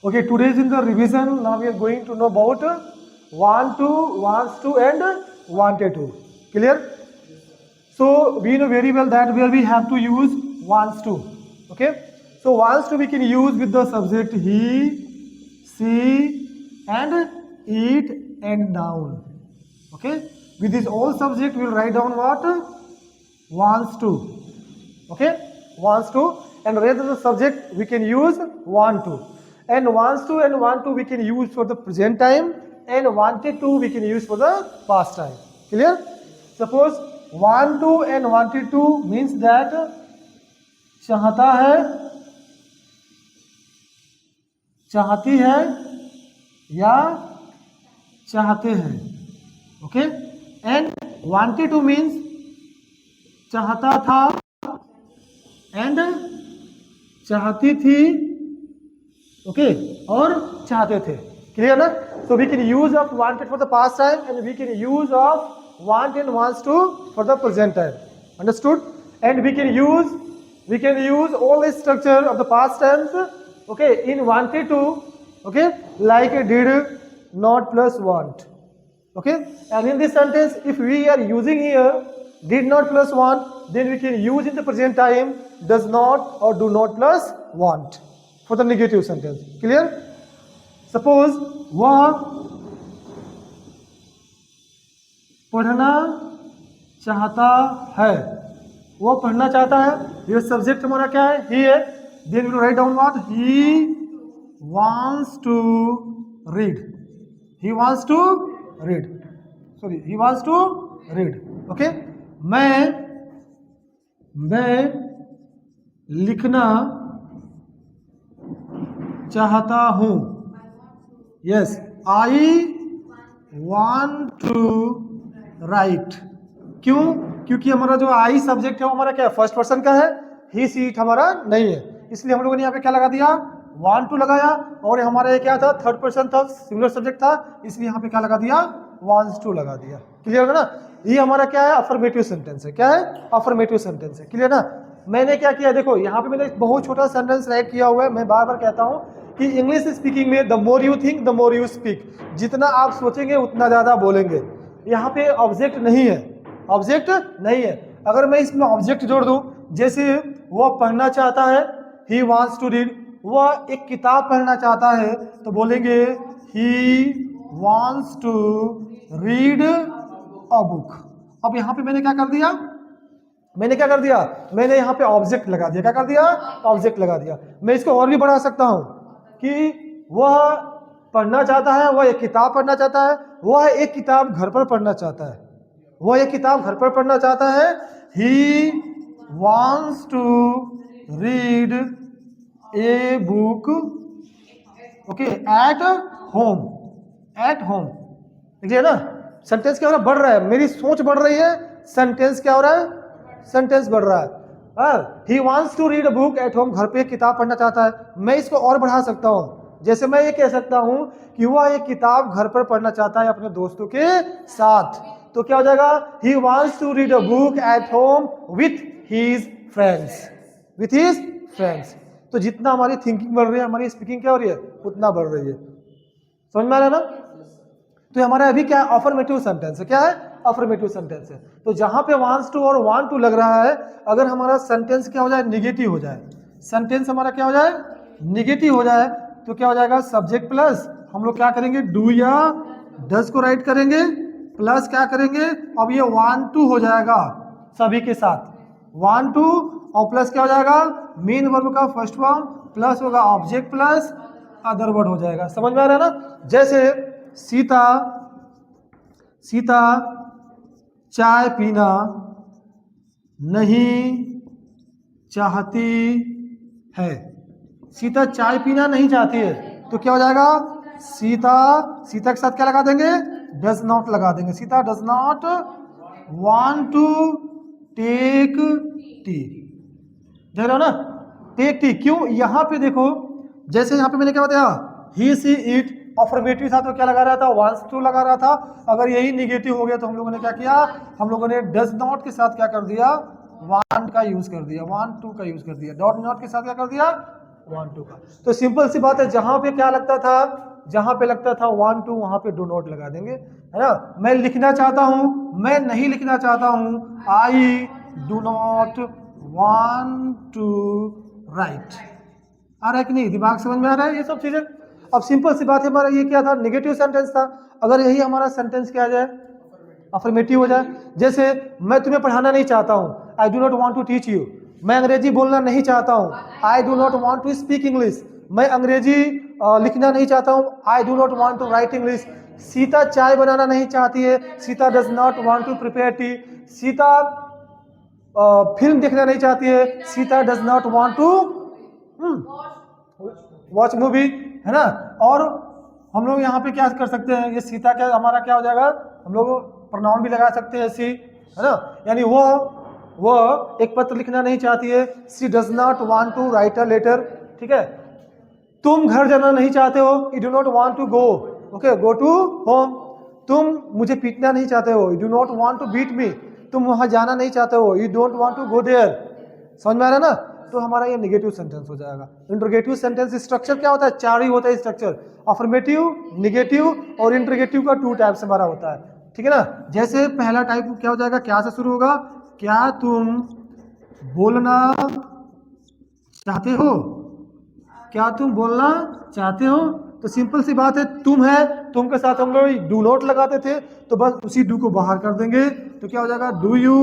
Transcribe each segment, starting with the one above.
Okay, today is in the revision. Now we are going to know about want to, wants to, and wanted to. Clear? So we know very well that where we have to use wants to. Okay? So wants to we can use with the subject he, she, and it, and noun. Okay? With this all subject we will write down what? Wants to. Okay? Wants to. And rather the subject we can use want to. And wants to and want to we can use for the present time, and wanted to we can use for the past time. Clear? Suppose want to and wanted to means that चाहता है, चाहती है या चाहते हैं. Okay. And wanted to means चाहता था and चाहती थी. ओके. और चाहते थे. क्लियर ना? So we can use of wanted for the past time and we can use of want and wants to for the present time. Understood? And we can use all the structure of the past tense, okay, in wanted to, okay, like did, not plus want. Okay. And in this sentence if we are using here did not plus want, then we can use in the present time does not or do not plus want for the negative sentence. Clear? Suppose वह पढ़ना चाहता है. वो पढ़ना चाहता है. ये subject हमारा क्या है? ही है. Then we will write down what? He wants to read. He wants to read. Sorry, he wants to read. Okay. मैं लिखना चाहता हूँ. Yes, I want to write. क्यों? क्योंकि हमारा जो आई सब्जेक्ट है वो हमारा क्या है? फर्स्ट पर्सन का है. ही सी इट हमारा नहीं है. इसलिए हम लोगों ने यहाँ पे क्या लगा दिया? वांट टू लगाया. और हमारा ये क्या था? थर्ड पर्सन था, सिंगुलर सब्जेक्ट था, इसलिए यहाँ पे क्या लगा दिया? वांट्स टू लगा दिया. क्लियर है ना? ये हमारा क्या है? अफर्मेटिव सेंटेंस है. क्या है? अफर्मेटिव सेंटेंस है. क्लियर ना? मैंने क्या किया? देखो यहाँ पे मैंने एक बहुत छोटा सेंटेंस राइट किया हुआ है. मैं बार बार कहता हूँ कि इंग्लिश स्पीकिंग में the more you think the more you speak. जितना आप सोचेंगे उतना ज्यादा बोलेंगे. यहाँ पे ऑब्जेक्ट नहीं है. ऑब्जेक्ट नहीं है. अगर मैं इसमें ऑब्जेक्ट जोड़ दूं, जैसे वो पढ़ना चाहता है, ही वांट्स टू रीड. वह एक किताब पढ़ना चाहता है तो बोलेंगे he wants to read a book. अब यहाँ पे मैंने क्या कर दिया? मैंने यहाँ पे ऑब्जेक्ट लगा दिया. क्या कर दिया? ऑब्जेक्ट लगा दिया. मैं इसको और भी बढ़ा सकता हूँ कि वह पढ़ना चाहता है, वह एक किताब पढ़ना चाहता है, वह एक किताब घर पर पढ़ना चाहता है. वह एक किताब घर पर पढ़ना चाहता है. He wants to read a book, okay, at home. At home. देखिए ना, सेंटेंस क्या हो रहा है? बढ़ रहा है. मेरी सोच बढ़ रही है, सेंटेंस क्या हो रहा है? सेंटेंस बढ़ रहा है. He wants to read a book at home. घर पे एक किताब पढ़ना चाहता है. मैं इसको और बढ़ा सकता हूँ. जैसे मैं ये कह सकता हूं कि वह एक किताब घर पर पढ़ना चाहता है अपने दोस्तों के साथ. तो क्या हो जाएगा? He wants to read a book at home with his friends. With his friends. तो जितना हमारी थिंकिंग बढ़ रही है, हमारी स्पीकिंग क्या हो रही है? उतना बढ़ रही है. समझ में आ रहा है ना? तो हमारा अभी क्या है? अफर्मेटिव सेंटेंस है. क्या है? अफर्मेटिव सेंटेंस है. तो जहां पे वांट्स टू और वांट टू लग रहा है, अगर हमारा सेंटेंस क्या हो जाए? निगेटिव हो जाए. सेंटेंस हमारा क्या हो जाए? निगेटिव हो जाए तो क्या हो जाएगा? सब्जेक्ट प्लस हम लोग क्या करेंगे? डू या डज को राइट करेंगे, प्लस क्या करेंगे? अब ये वांट टू हो जाएगा सभी के साथ. वांट टू और प्लस क्या हो जाएगा? मेन वर्ब का फर्स्ट फॉर्म प्लस होगा ऑब्जेक्ट प्लस अदर वर्ड हो जाएगा. समझ में आ रहा है ना? जैसे सीता चाय पीना नहीं चाहती है. सीता चाय पीना नहीं चाहती है तो क्या हो जाएगा? सीता के साथ क्या लगा देंगे? डज नॉट लगा देंगे. Sita does not want to take tea. देख रहे हो ना? Take tea. क्यों? यहाँ पे देखो, जैसे यहाँ पे मैंने क्या बताया? ही सी इट अफर्मेटिव था तो क्या लगा रहा था? वांट्स टू लगा रहा था. अगर यही निगेटिव हो गया तो हम लोगों ने क्या किया? हम लोगों ने डज नॉट के साथ क्या कर दिया? वांट का यूज कर दिया, वांट टू का यूज कर दिया. डॉट नॉट के साथ क्या कर दिया? want to का। तो सिंपल सी बात है, जहां पे क्या लगता था, जहां पे लगता था want to, वहां पे do not लगा देंगे, है ना। मैं लिखना चाहता हूं, मैं नहीं लिखना चाहता हूं, I do not want to write। आ रहा है कि नहीं, दिमाग समझ में आ रहा है ये सब चीजें। अब सिंपल सी बात है, हमारा ये क्या था, नेगेटिव सेंटेंस था। अगर यही हमारा सेंटेंस क्या आ जाए, अफर्मेटिव हो जाए। जैसे मैं तुम्हें पढ़ाना नहीं चाहता हूं, I do not want to teach you. मैं अंग्रेजी बोलना नहीं चाहता हूं, I do not want to speak English. मैं अंग्रेजी लिखना नहीं चाहता हूं, I do not want to write English. Sita चाय बनाना नहीं चाहती है, Sita does not want to prepare tea. Sita film देखना नहीं चाहती है, Sita does not want to watch movie, है ना। और हम लोग यहाँ पे क्या कर सकते हैं, ये सीता क्या हमारा क्या हो जाएगा, हम लोग प्रोनाउन भी लगा सकते हैं ऐसी, है ना। यानी वो एक पत्र लिखना नहीं चाहती है, she does not want to write a letter, ठीक है। तुम घर जाना नहीं चाहते हो, you do not want to go, okay, go to home. तुम मुझे पीटना नहीं चाहते हो, you do not want to beat me. तुम वहां जाना नहीं चाहते हो, you don't want to go there. समझ में आ रहा है ना। तो हमारा ये नेगेटिव सेंटेंस हो जाएगा। इंटरोगेटिव सेंटेंस स्ट्रक्चर क्या होता है, 4 ही होता है स्ट्रक्चर, अफर्मेटिव, नेगेटिव और इंटरोगेटिव का 2 टाइप्स हमारा होता है, ठीक है ना। जैसे पहला टाइप क्या हो जाएगा, क्या से शुरू होगा, क्या तुम बोलना चाहते हो, क्या तुम बोलना चाहते हो। तो सिंपल सी बात है, तुम है, तुम के साथ हम लोग डू नॉट लगाते थे, तो बस उसी डू को बाहर कर देंगे, तो क्या हो जाएगा, do you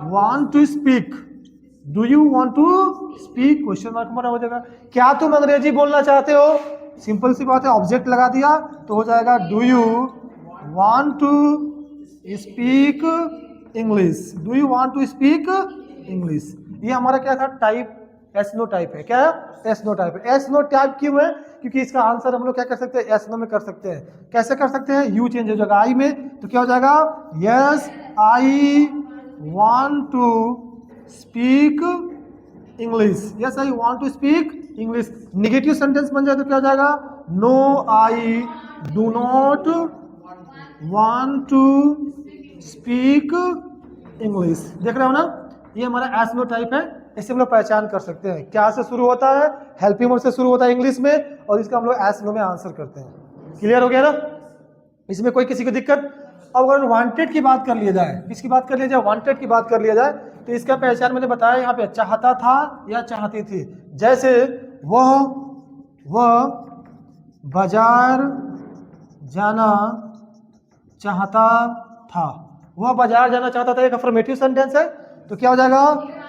want to speak, do you want to speak, question mark हमारा हो जाएगा। क्या तुम अंग्रेजी बोलना चाहते हो, सिंपल सी बात है, ऑब्जेक्ट लगा दिया तो हो जाएगा do you want to speak English, do you want to speak English. ये हमारा क्या था, टाइप एस नो टाइप है। क्या है, एस नो टाइप है। एस नो टाइप क्यों है, क्योंकि इसका आंसर हम लोग क्या कर सकते हैं, एस नो में कर सकते हैं। कैसे कर सकते हैं, यू चेंज हो जाएगा आई में, तो क्या हो जाएगा, yes I want to speak English, yes I want to speak English. Negative sentence बन जाए तो क्या हो जाएगा, no I do not want to speak English. देख रहे हो ना, ये हमारा एस नो टाइप है। इसे हम लोग पहचान कर सकते हैं, क्या से शुरू होता है, हेल्पिंग वर्ब से शुरू होता है इंग्लिश में, और इसका हम लोग एस नो में आंसर करते हैं। क्लियर हो गया ना, इसमें कोई किसी को दिक्कत। अब अगर वांटेड की बात कर लिया जाए, किसकी बात कर लिया जाए, वांटेड की बात कर लिया जाए, तो इसका पहचान मैंने बताया यहाँ पे, चाहता था या चाहती थी। जैसे वह बाजार जाना चाहता था, वह बाजार जाना चाहता था, एक अफर्मेटिव सेंटेंस है, तो क्या हो जाएगा,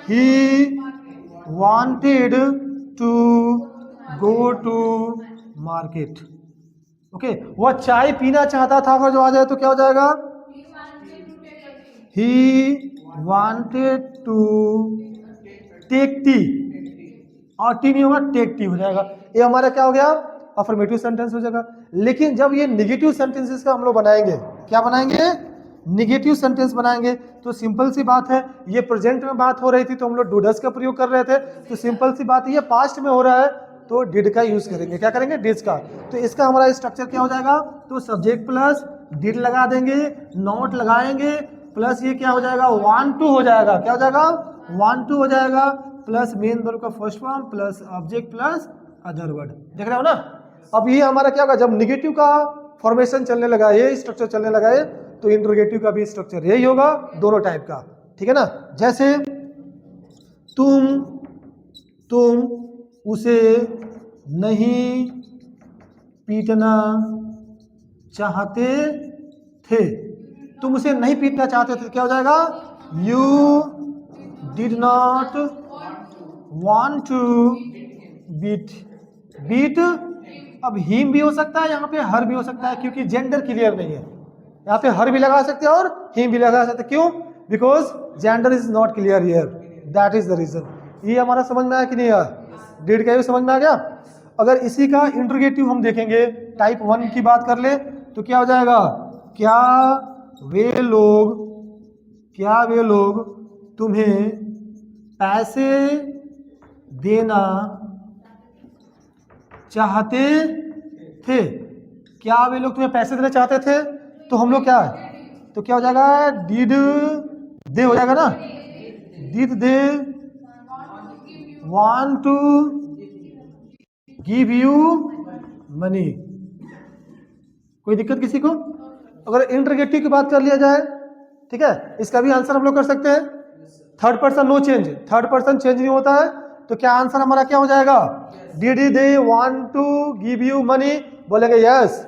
he wanted to go to market, okay. वह चाय पीना चाहता था, अगर जो आ जाए तो क्या हो जाएगा, he wanted to take tea, और टी नहीं होगा, टेक टी हो जाएगा। ये हमारा क्या हो गया, अफर्मेटिव सेंटेंस हो जाएगा। लेकिन जब ये निगेटिव सेंटेंसेस का हम लोग बनाएंगे, क्या बनाएंगे, निगेटिव सेंटेंस बनाएंगे, तो सिंपल सी बात है, ये प्रेजेंट में बात हो रही थी तो हम लोग डू डज का प्रयोग कर रहे थे, तो सिंपल सी बात है, ये पास्ट में हो रहा है तो डिड का यूज करेंगे। क्या करेंगे, डिड का। तो इसका हमारा स्ट्रक्चर क्या हो जाएगा, तो सब्जेक्ट प्लस डिड लगा देंगे, नॉट लगाएंगे, प्लस ये क्या हो जाएगा, वांट टू हो जाएगा। क्या हो जाएगा, वांट टू हो जाएगा, प्लस मेन वर्ब का first form plus object plus other word. देख रहे हो ना। अब ये हमारा क्या होगा, जब निगेटिव का फॉर्मेशन चलने लगा, ये स्ट्रक्चर चलने लगा है, तो इंटरोगेटिव का भी स्ट्रक्चर यही होगा, दोनों टाइप का, ठीक है ना। जैसे तुम उसे नहीं पीटना चाहते थे, तुम उसे नहीं पीटना चाहते थे, क्या हो जाएगा, you did not want to beat. अब हिम भी हो सकता है, यहाँ पे हर भी हो सकता है, क्योंकि जेंडर क्लियर नहीं है। यहाँ पे हर भी लगा सकते हैं और हिम भी लगा सकते हैं। क्यों, because gender is not clear here, that is the reason. ये हमारा समझ में आया कि नहीं आया, डिड का भी समझ में आ गया। अगर इसी का इंटरोगेटिव हम देखेंगे, टाइप 1 की बात कर ले, तो क्या हो जाएगा, क्या वे लोग तुम्हें पैसे देना चाहते थे, क्या वे लोग तुम्हें पैसे देना चाहते थे, तो हम लोग क्या है, तो क्या हो जाएगा, डिड दे हो जाएगा ना, did they want to give you money. कोई दिक्कत किसी को? अगर इंटरगेटिव की बात कर लिया जाए, ठीक है, इसका भी आंसर हम लोग कर सकते हैं। Third person no change, third person change नहीं होता है, तो क्या आंसर हमारा क्या हो जाएगा? Did they want to give you money? बोलेंगे yes,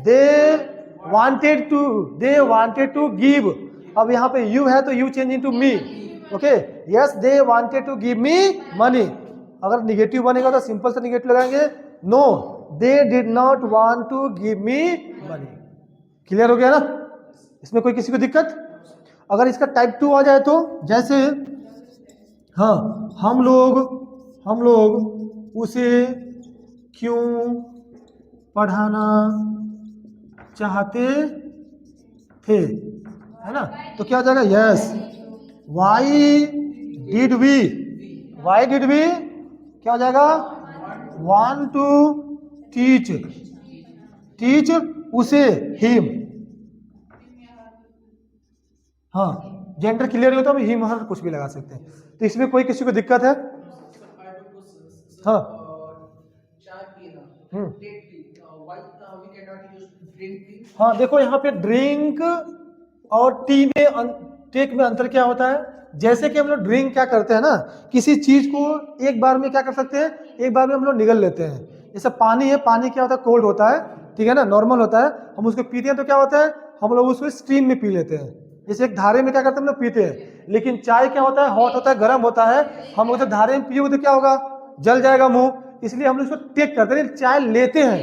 they wanted to give. अब यहाँ पे यू है तो you change into me. Okay, yes they wanted to give me money. अगर निगेटिव बनेगा तो सिंपल से निगेटिव लगाएंगे, no they did not want to give me money. Clear हो गया ना? इसमें कोई किसी को दिक्कत? अगर इसका टाइप 2 आ जाए तो, जैसे हाँ, हम लोग उसे क्यों पढ़ाना चाहते थे, है ना? तो क्या हो जाएगा? यस, वाई डिड वी क्या हो जाएगा? वांट टू टीच उसे हिम। हाँ, जेंडर क्लियर हो तो हम हिम हर कुछ भी लगा सकते हैं। तो इसमें कोई किसी को दिक्कत है? हाँ, हाँ देखो यहाँ पे ड्रिंक और टी में टेक में अंतर क्या होता है? जैसे कि हम लोग ड्रिंक क्या करते हैं ना, किसी चीज को एक बार में क्या कर सकते हैं, एक बार में हम लोग निगल लेते हैं। जैसे पानी है, पानी क्या होता है? कोल्ड होता है, ठीक है ना, नॉर्मल होता है, हम उसको पीते हैं तो क्या होता है? हम लोग उसको स्टीम में पी लेते हैं। जैसे एक धारे में क्या करते हैं हम लोग पीते हैं, लेकिन चाय क्या होता है? हॉट होता है, गर्म होता है, हम लोग तो धारे में पियोगे तो क्या होगा? जल जाएगा मुंह। इसलिए हम लोग इसको टेक करते हैं, चाय लेते हैं।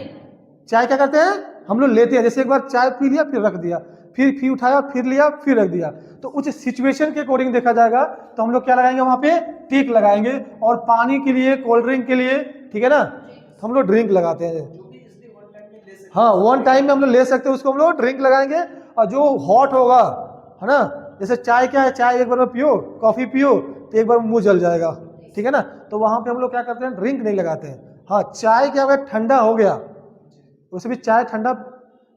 चाय क्या करते हैं? हम लोग लेते हैं। जैसे एक बार चाय पी लिया, फिर रख दिया, फिर उठाया, फिर लिया, फिर रख दिया। तो उस सिचुएशन के अकॉर्डिंग देखा जाएगा तो हम लोग क्या लगाएंगे वहां पे? टेक लगाएंगे। और पानी के लिए, कोल्ड ड्रिंक के लिए, ठीक है ना, तो हम लोग ड्रिंक लगाते हैं। हाँ, वन टाइम में हम लोग ले सकते हैं, उसको हम लोग ड्रिंक लगाएंगे। और जो हॉट होगा, है ना, जैसे चाय क्या है, चाय एक बार में पियो, कॉफी पियो तो एक बार मुंह जल जाएगा, ठीक है ना, तो वहां पे हम लोग क्या करते हैं? ड्रिंक नहीं लगाते हैं। हाँ, चाय क्या होगा? ठंडा हो गया, उसे भी चाय ठंडा,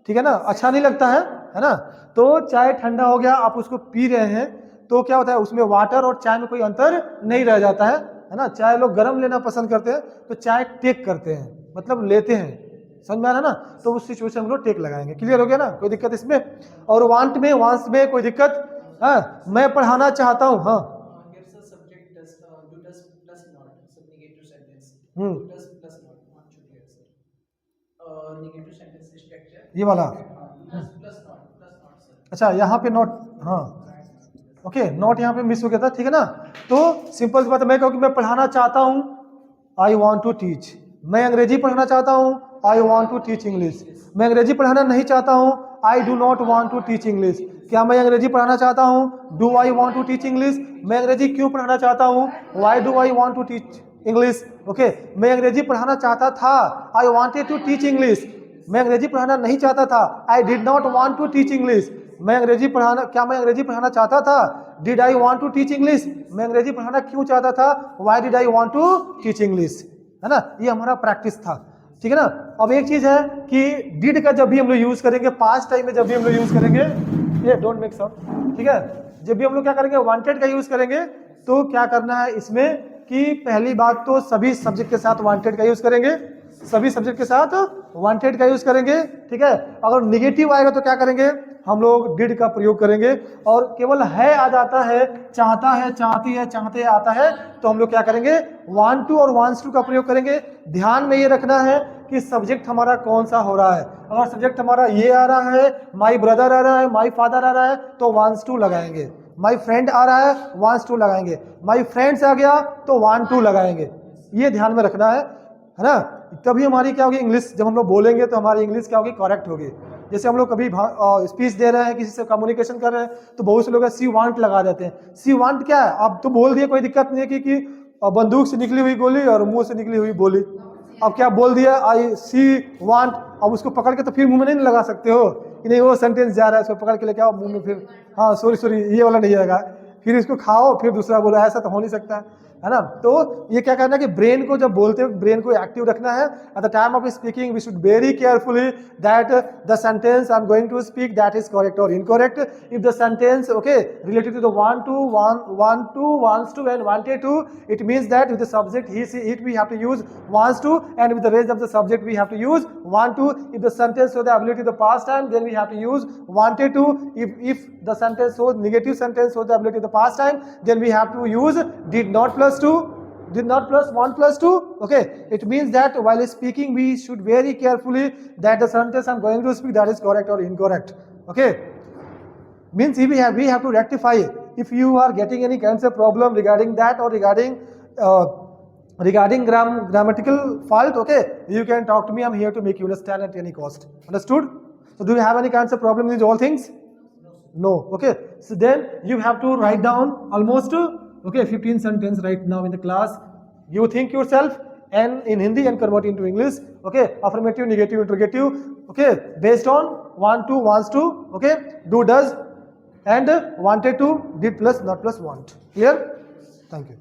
ठीक है ना, अच्छा नहीं लगता है ना, तो चाय ठंडा हो गया, आप उसको पी रहे हैं तो क्या होता है? उसमें वाटर और चाय में कोई अंतर नहीं रह जाता है ना। चाय लोग गर्म लेना पसंद करते हैं, तो चाय टेक करते हैं, मतलब लेते हैं। समझ में आ रहा है ना? तो उस सिचुएशन में लोग टेक लगाएंगे। क्लियर हो गया ना? कोई दिक्कत इसमें? और वांट में कोई दिक्कत? हाँ, मैं पढ़ाना चाहता हूँ। हाँ, ये वाला, अच्छा यहाँ पे नॉट, हाँ ओके, नॉट यहाँ पे मिस हो गया था, ठीक है ना। तो सिंपल सी बात है, मैं कहूँ कि मैं पढ़ाना चाहता हूँ, आई वॉन्ट टू टीच। मैं अंग्रेजी पढ़ना चाहता हूँ, I want to teach English. मैं अंग्रेजी पढ़ाना नहीं चाहता हूँ, I do not want to teach English. क्या मैं अंग्रेजी पढ़ाना चाहता हूँ? Do I want to teach English. मैं अंग्रेजी क्यों पढ़ाना चाहता हूँ? Why do I want to teach English. Okay, मैं अंग्रेजी पढ़ाना चाहता था, I wanted to teach English. मैं अंग्रेजी पढ़ाना नहीं चाहता था, I did not want to teach English. मैं अंग्रेजी पढ़ाना चाहता था? Did I want to teach English. मैं अंग्रेजी पढ़ाना क्यों चाहता था? Why did I want to teach English, है ना। ये हमारा प्रैक्टिस था, ठीक है ना। अब एक चीज है कि डिड का जब भी हम लोग यूज करेंगे, पास्ट टाइम में जब भी हम लोग यूज करेंगे, ये डोंट मेक साउंड, ठीक है, जब भी हम लोग क्या करेंगे? वांटेड का यूज करेंगे, तो क्या करना है इसमें कि पहली बात तो सभी सब्जेक्ट के साथ वांटेड का यूज करेंगे, सभी सब्जेक्ट के साथ वांटेड का यूज करेंगे, ठीक है। अगर निगेटिव आएगा तो क्या करेंगे? हम लोग डिड का प्रयोग करेंगे। और केवल है आ जाता है, चाहता है, चाहती है, चाहते आता है, तो हम लोग क्या करेंगे? वांट टू और वांट्स टू का प्रयोग करेंगे। ध्यान में ये रखना है कि सब्जेक्ट हमारा कौन सा हो रहा है। अगर सब्जेक्ट हमारा ये आ रहा है, माई ब्रदर आ रहा है, माई फादर आ रहा है, तो वांट्स टू लगाएंगे। माई फ्रेंड आ रहा है, वांट्स टू लगाएंगे। माई फ्रेंड्स आ गया तो वांट टू लगाएंगे। ये ध्यान में रखना है ना। तभी हमारी क्या होगी? इंग्लिश जब हम लोग बोलेंगे तो हमारी इंग्लिश क्या होगी? करेक्ट होगी। जैसे हम लोग कभी स्पीच दे रहे हैं, किसी से कम्युनिकेशन कर रहे हैं, तो बहुत से लोग सी वांट लगा देते हैं। सी वांट क्या है? अब तो बोल दिए, कोई दिक्कत नहीं है कि बंदूक से निकली हुई गोली और मुंह से निकली हुई बोली। अब क्या बोल दिया? आई सी वांट, अब उसको पकड़ के तो फिर मुंह में नहीं लगा सकते हो कि नहीं वो सेंटेंस जा रहा है, उसको पकड़ के लेके आओ मुंह में, फिर हाँ सॉरी ये वाला नहीं आएगा, फिर इसको खाओ फिर दूसरा बोलो, ऐसा तो हो नहीं सकता। है ना। तो ये क्या करना है कि ब्रेन को जब बोलते हैं ब्रेन को एक्टिव रखना है। At the time of speaking we should very carefully that the sentence I am going to speak that is correct और incorrect. If the sentence okay related to the want to wants to and wanted to, it means that with the subject he she it we have to use wants to, and with the rest of the subject we have to use want to. If the sentence shows the ability of the past time, then we have to use wanted to. If the sentence shows negative sentence shows the ability of the past time, then we have to use did not plus 2, did not plus 1 plus 2. Okay, it means that while speaking we should very carefully that the sentence I'm going to speak that is correct or incorrect. Okay, means we have to rectify. If you are getting any kinds of problem regarding that or regarding grammatical fault, okay, you can talk to me. I'm here to make you understand at any cost. Understood? So do you have any kinds of problem with all things? No. Okay, so then you have to write down almost 15 sentences right now in the class. You think yourself and in Hindi and convert into English. Okay, affirmative, negative, interrogative. Okay, based on want to, wants to. Okay, do, does, and wanted to, did plus, not plus, want. Clear? Thank you.